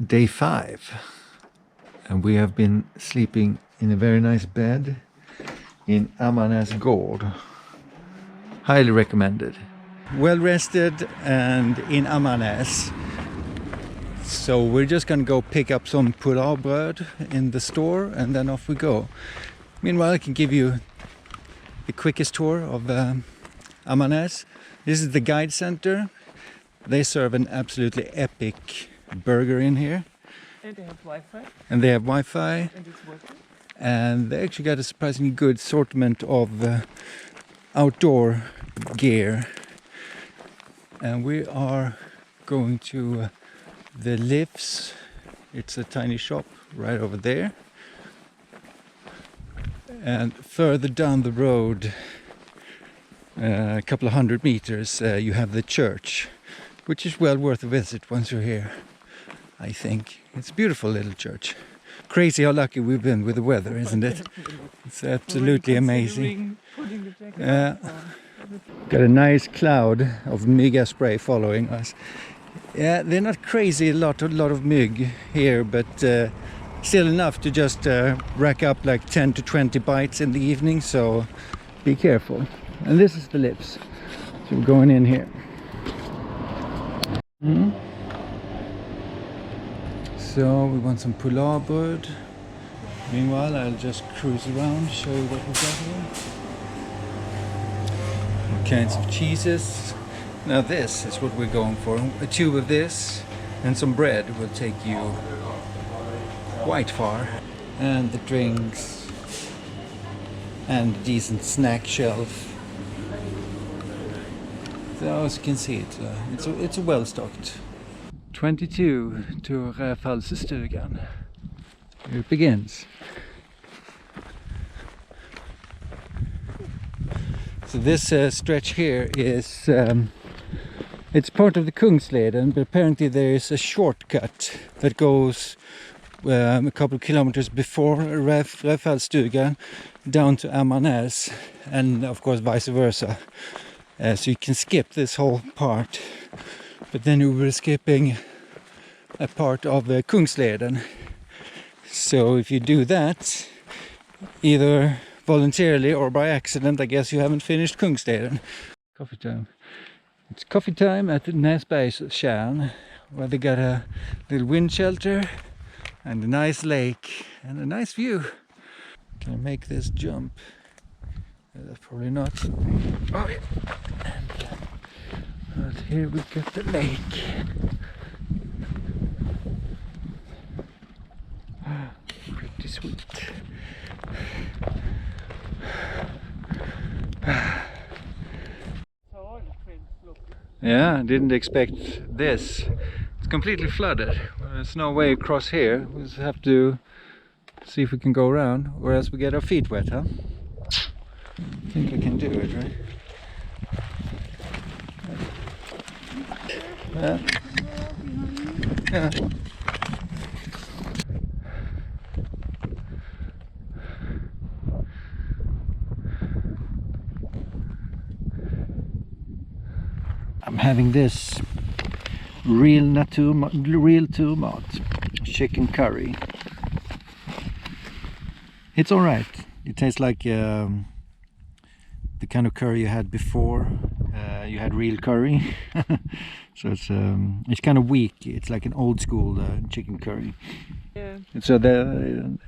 day 5, and we have been sleeping in a very nice bed in Ammarnäs Gold. Highly recommended. Well rested and in Ammarnäs. So we're just gonna go pick up some pulaubröd in the store and then off we go. Meanwhile, I can give you the quickest tour of Ammarnäs. This is the guide center. They serve an absolutely epic burger in here. And they have Wi-Fi. And they have Wi-Fi. And it's working. And they actually got a surprisingly good assortment of outdoor gear. And we are going to the Lifts. It's a tiny shop right over there. And further down the road, a couple of 100 meters, you have the church, which is well worth a visit once you're here, I think. It's a beautiful little church. Crazy how lucky we've been with the weather, isn't it? It's absolutely amazing. Got a nice cloud of mygga spray following us. Yeah, they're not crazy, a lot of mygg here, but still enough to just rack up like 10 to 20 bites in the evening, so be careful. And this is the Lifts, so we're going in here. So we want some pulaubröd. Meanwhile, I'll just cruise around, show you what we've got here. All kinds of cheeses. Now this is what we're going for. A tube of this and some bread will take you quite far. And the drinks and a decent snack shelf. So as you can see, it's a well-stocked. 22 to Rävfallsstugan. Here it begins. So this stretch here is it's part of the Kungsleden, but apparently there is a shortcut that goes a couple of kilometers before Rävfallsstugan down to Ammarnäs, and of course vice versa. So you can skip this whole part, but then you were skipping a part of Kungsleden. So if you do that, either voluntarily or by accident, I guess you haven't finished Kungsleden. Coffee time. It's coffee time at the Näsbergstjärn, where they got a little wind shelter and a nice lake and a nice view. Can I make this jump? That's probably not. Oh yeah. And here we got the lake. Pretty sweet. Yeah, I didn't expect this. It's completely flooded. There's no way across here. We just have to see if we can go around, or else we get our feet wet, huh? I think I can do it, right? Yeah. I'm having this real mat chicken curry. It's all right. It tastes like the kind of curry you had before you had real curry. So it's kind of weak. It's like an old school chicken curry. Yeah. So the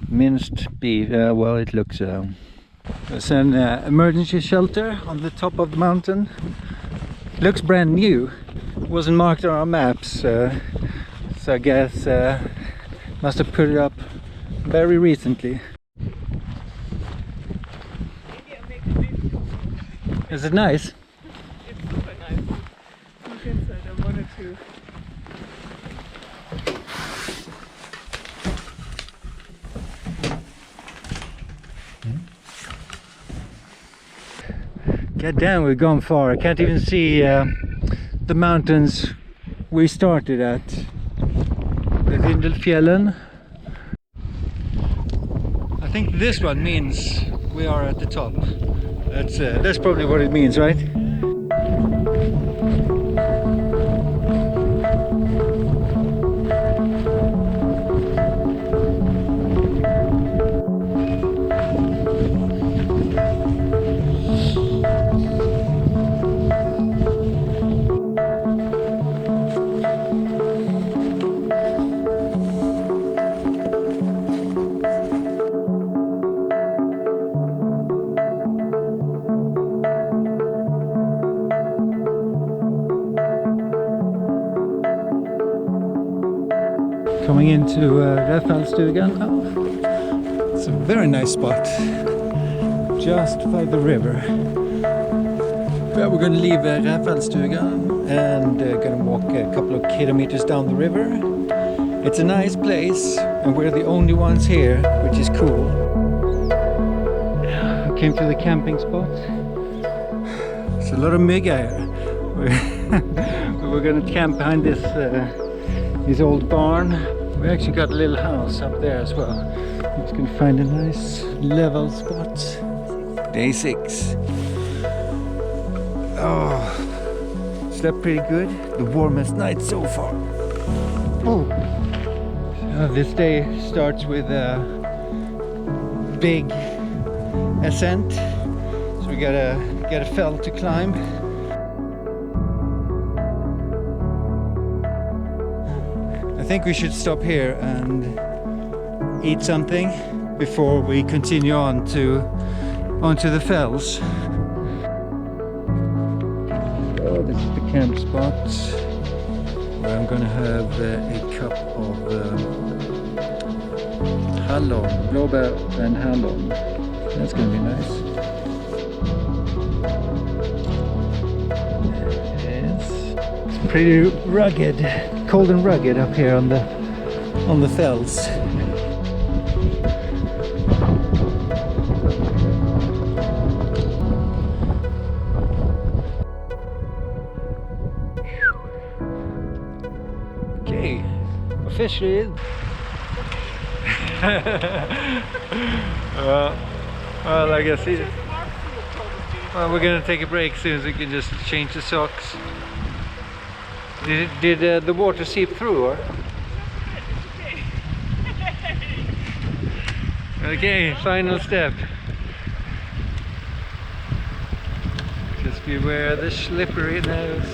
minced beef, well, it looks there's an emergency shelter on the top of the mountain. Looks brand new. It wasn't marked on our maps, so I guess must have put it up very recently. Is it nice? It's super nice. Look inside, I wanted to. God damn, we've gone far. I can't even see the mountains we started at. The Vindelfjällen. I think this one means we are at the top. That's probably what it means, right? Coming into Räffallstugan now. It's a very nice spot, just by the river. But we're going to leave Räffallstugan and going to walk a couple of kilometers down the river. It's a nice place and we're the only ones here, which is cool. I came to the camping spot. There's a lot of mygga here. We're going to camp behind this old barn. We actually got a little house up there as well. I'm just going to find a nice level spot. Day 6. Oh, slept pretty good. The warmest night so far. Oh, this day starts with a big ascent. So we gotta get a fell to climb. I think we should stop here and eat something before we continue onto the fells. So this is the camp spot where I'm gonna have a cup of hallon, blåbär and hallon. That's gonna be nice. It's pretty rugged. Cold and rugged up here on the fells. Okay, officially. Well, I guess well, we're gonna take a break soon, so we can just change the socks. Did the water seep through, or? Okay, final step. Just beware the slipperiness.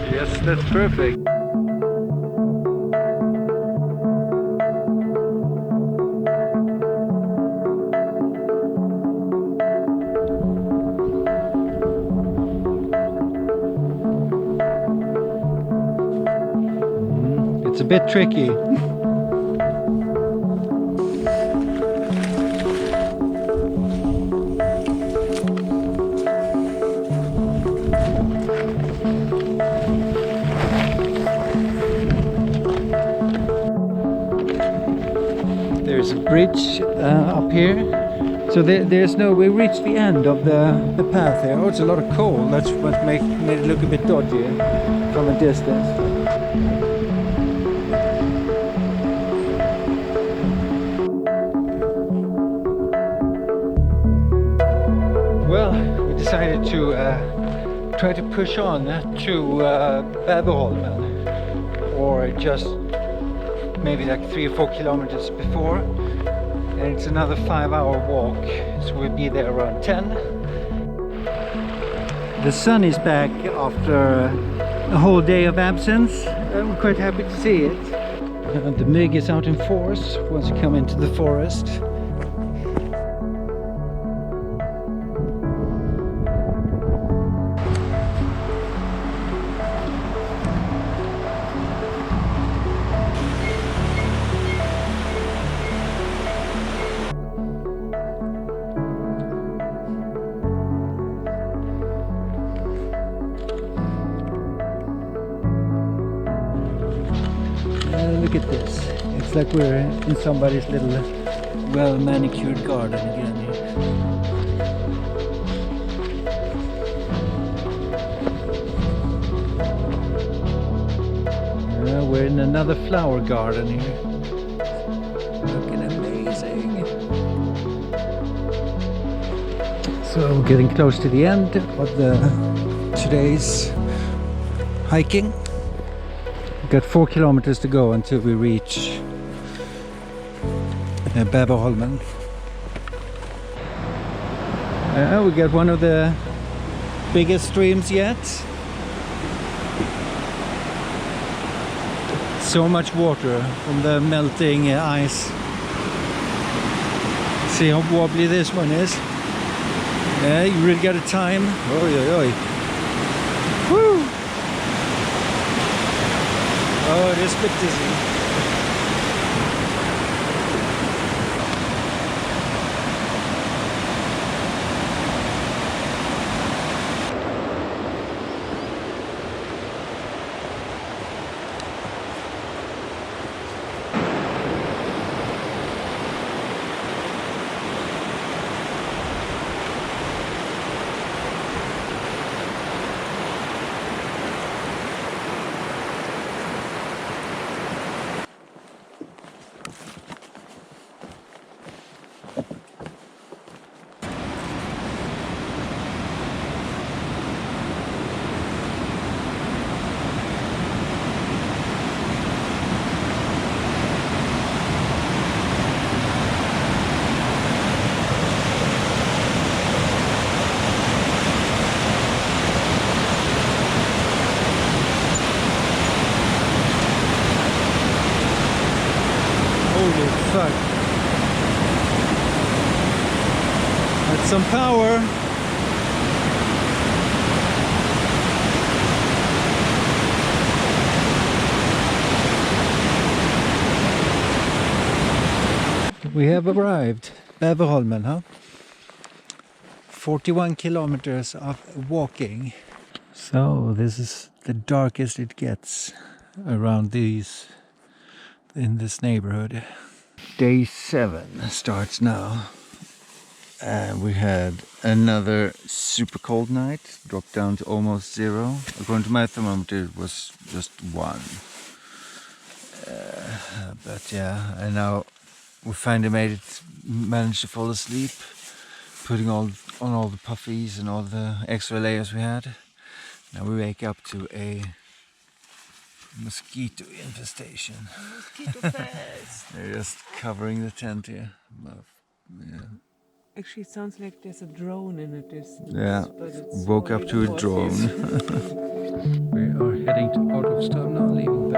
Yes, that's perfect. It's a bit tricky. There's a bridge up here. So there's no, we reached the end of the path here. Oh, it's a lot of coal. That's what made it look a bit dodgy from a distance. Well, we decided to try to push on to Bäverholmen, or just maybe like 3 or 4 kilometers before, and it's another 5-hour walk, so we'll be there around 10. The sun is back after a whole day of absence. I'm quite happy to see it. The MIG is out in force once you come into the forest. Look at this. It's like we're in somebody's little well manicured garden again here. We're in another flower garden here. Looking amazing. So we're getting close to the end of today's hiking. Got 4 kilometers to go until we reach Bäverholmen. We got one of the biggest streams yet. So much water from the melting ice. See how wobbly this one is. Yeah, you really got a time. Oi, oi, oi. Woo! Oh, it is a bit dizzy. some power. We have arrived. Bäverholmen, huh? 41 kilometers of walking. So this is the darkest it gets around these in this neighborhood. Day 7 starts now. And we had another super cold night, dropped down to almost 0. According to my thermometer it was just 1. But yeah, and now we finally managed to fall asleep, putting on all the puffies and all the extra layers we had. Now we wake up to a mosquito infestation. Mosquito fest. They're just covering the tent here. Yeah. Actually, it sounds like there's a drone in the distance. Yeah, but it's woke up to a drone. We are heading to Autostop now, leaving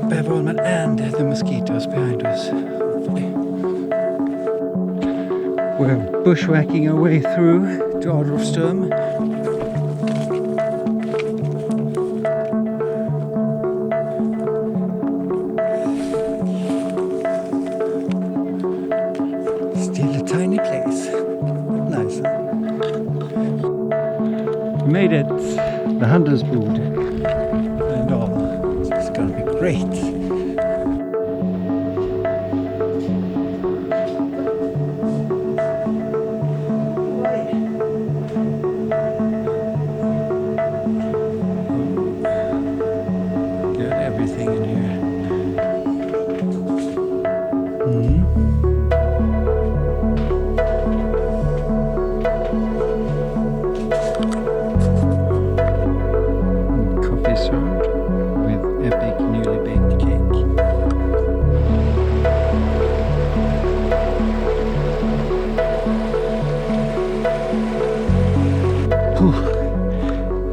Bäverholmen and the mosquitoes behind us, hopefully. We're bushwhacking our way through to Autostop. Still a tiny place, but nice. We made it, the Handelsboot and all. It's gonna be great. Got everything in here. Coffee served with epic newly baked cake.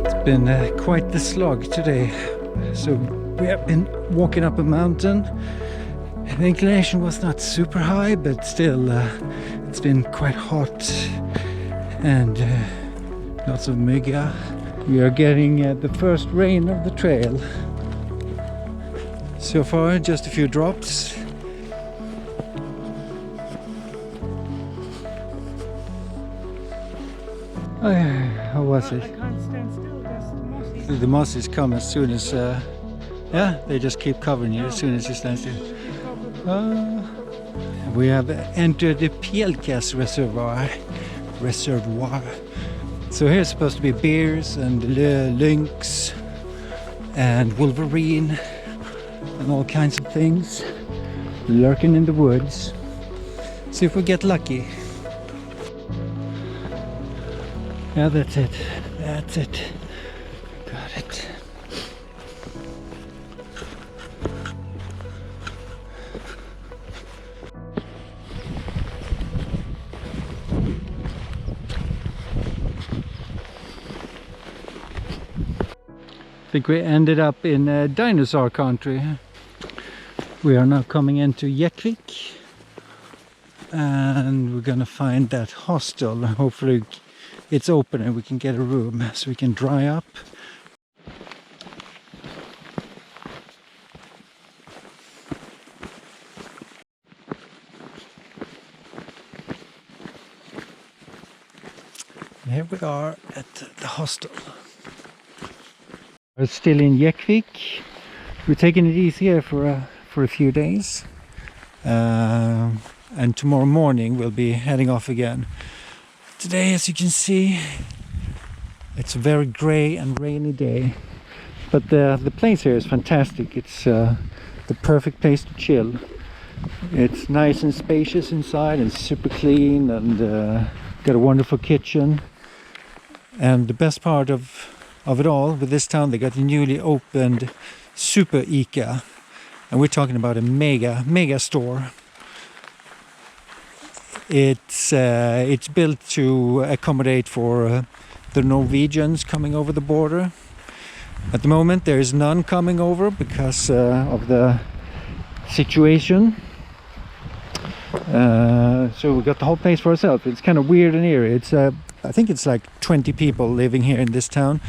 It's been quite the slog today. So we have been walking up a mountain. The inclination was not super high, but still it's been quite hot and lots of mygga. We are getting the first rain of the trail. So far just a few drops. How was it? I can't stand still, there's the mosses. The mosses come as soon as yeah, they just keep covering you as soon as you stand still. We have entered the Pjelkas reservoir. So here's supposed to be bears and lynx and wolverine and all kinds of things lurking in the woods. See if we get lucky. Yeah, that's it. That's it. Got it. I think we ended up in dinosaur country. We are now coming into Jäkkvik and we're gonna find that hostel. Hopefully it's open and we can get a room so we can dry up. And here we are at the hostel. We're still in Jäkkvik. We're taking it easy here for a few days. And tomorrow morning we'll be heading off again. Today, as you can see, it's a very grey and rainy day, but the place here is fantastic. It's the perfect place to chill. It's nice and spacious inside and super clean, and got a wonderful kitchen. And the best part of it all with this town, they got a newly opened super ICA, and we're talking about a mega store. It's built to accommodate for the Norwegians coming over the border. At the moment there is none coming over because of the situation. So we got the whole place for ourselves. It's kind of weird and eerie. It's I think it's like 20 people living here in this town,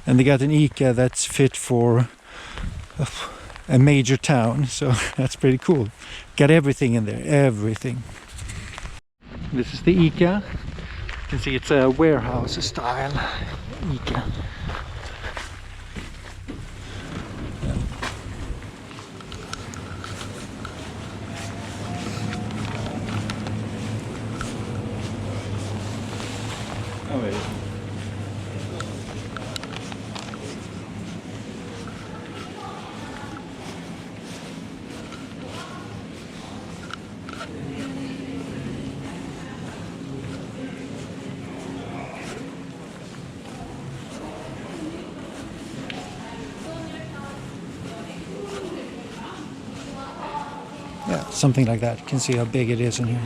and they got an ICA that's fit for a major town, so that's pretty cool. Got everything in there, everything. This is the ICA. You can see it's a warehouse style ICA. Yeah, something like that. You can see how big it is in here.